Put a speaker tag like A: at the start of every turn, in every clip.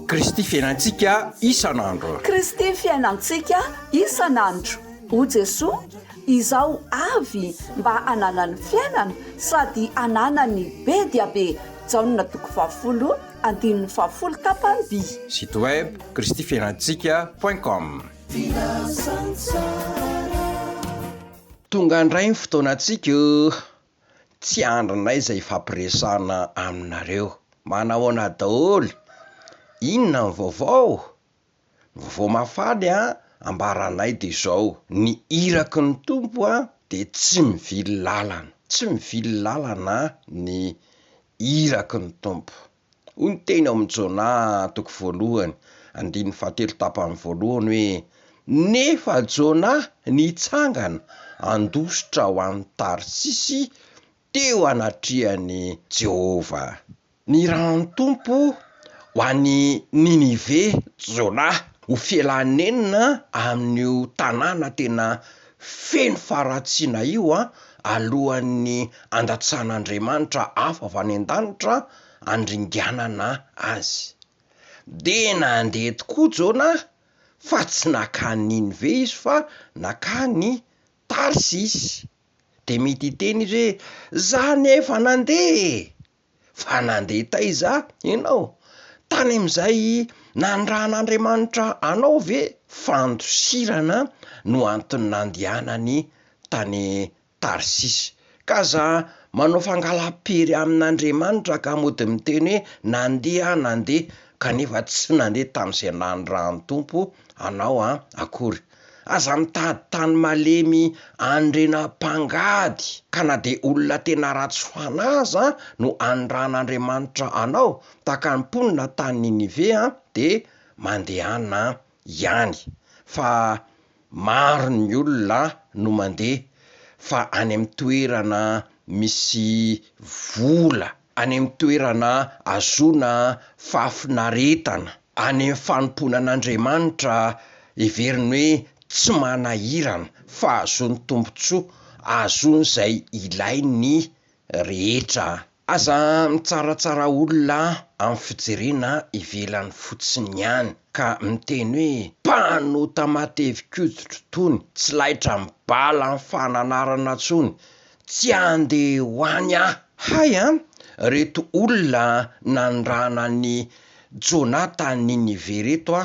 A: Kristy fiainantsika isan'andro.
B: Kristy fiainantsika isan'andro. O Jesoa, izao avy mba ananany fiainana sady ananany be dia be. Jaonina toko 20 andininy 20 tapany by.
A: Site web kristyfiainantsika.com. Tonga andray ny fotoanantsika tsy andronay izay fampiresana aminareo. Manahoana daholo? Inona ny vaovao? Vaovao mafaly ambaranay dia izao. Ny iraky ny tompo dia tsy mivily lalana. Tsy mivily lalana ny iraky ny tompo. Hoy ny teny ao amin'ny Jona toko 1 andininy 7 tapany 1 hoe nefa Jona nitsangana andositra ho an'ny Tarsisy teo anatrihan'i Jehova. Ny ran'ny tompo ho an'ny Ninive Jona ho fialanenina amin'io tanàna tena feno faratsiana io alohan'ny andatsan'Andriamanitra afa avy any an-danitra andringanana azy. De nandeha tokoa Jona fa tsy nakany Ninive izy fa nakany Tarsisy. De mety hiteny izy hoe za nefa nandeha. Fa nandeha taiza ianao? Tany amin'izay nandrahan'Andriamanitra anao ve? Fandosirana no antony nandehanany tany Tarsisy. Ka za manao fangalam-pery amin'Andriamanitra ka mody miteny hoe nandeha kanefa tsy nandeha tamin'izay nandrahan'ny tompo anao akory. Aza mitady tany malemy andrenam-pangady ka na de olona tena ratsy fanahy no andran'Andriamanitra anao taka ny mponina tany Ninive de mandehana ihany. Fa maro ny olona no mandeha fa any amin'ny toerana misy vola, any amin'ny toerana azona fahafinaretana, any amin'ny fanomponan'Andriamanitra heveriny hoe tsy manahirana fa azon'ny tompontsoa, azony izay ilainy rehetra. Aza mitsaratsara olona amin'ny fijerena ivelany fotsiny ihany ka miteny hoe mpanota matevi-koditra tony tsy laitra mibala amin'ny fananarana tsony tsy andeha ho any hay reto olona nandranany Jonathan Ninive reto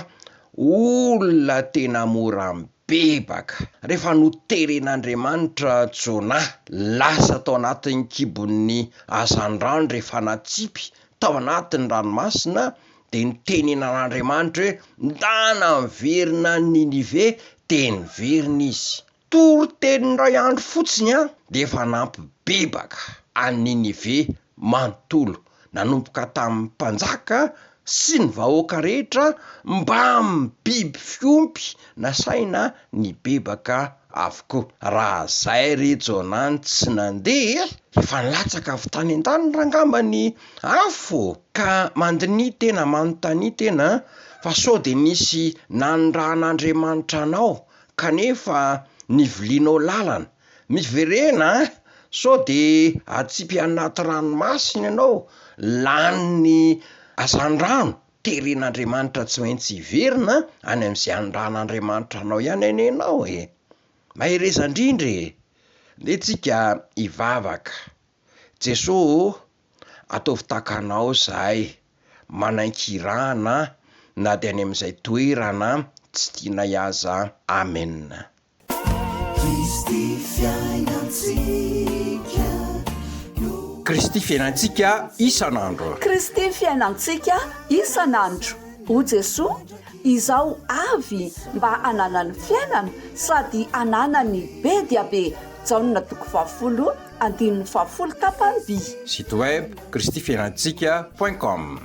A: olona tena mora mibebaka. Rehefa noteren'Andriamanitra Jona lasa tao anatin'ny kibon'ny hazandrano rehefa natsipy tao anatin'ny ranomasina de nitenenan'Andriamanitra hoe ndana miverina Ninive de niverina izy. Tory teny ray andro fotsiny de efa nampibebaka any Ninive manontolo, nanomboka tamin'ny mpanjaka sy ny vahoaka rehetra mba mibiby fiompy nasaina nibebaka avokoa. Raha zay re Jona tsy nandeha efa nilatsaka avy tany an-danitra angambany afo. Ka mandiny tena manontany tena fa sao de misy nandrahan'Andriamanitra anao kanefa nivilianao lalana. Miverena sao de atsipy anaty ranomasina ianao lanin'ny hazandrano. Teren'Andriamanitra tsy maintsy hiverina any amin'izay andran'Andriamanitra anao ihany enenao mahirezandrindry. De tsika hivavaka. Jesosy ataovy takanao zahay manankirana na de any amin'izay toerana tsy tiana iaza. Amen. Kristy fiainantsika isan'andro.
B: Kristy fiainantsika isan'andro. O Jesoa, izao avy mba ananany fiainana sady ananany be dia be. Jaonina toko 20 andininy 20 tapany by.
A: Site web kristyfiainantsika.com.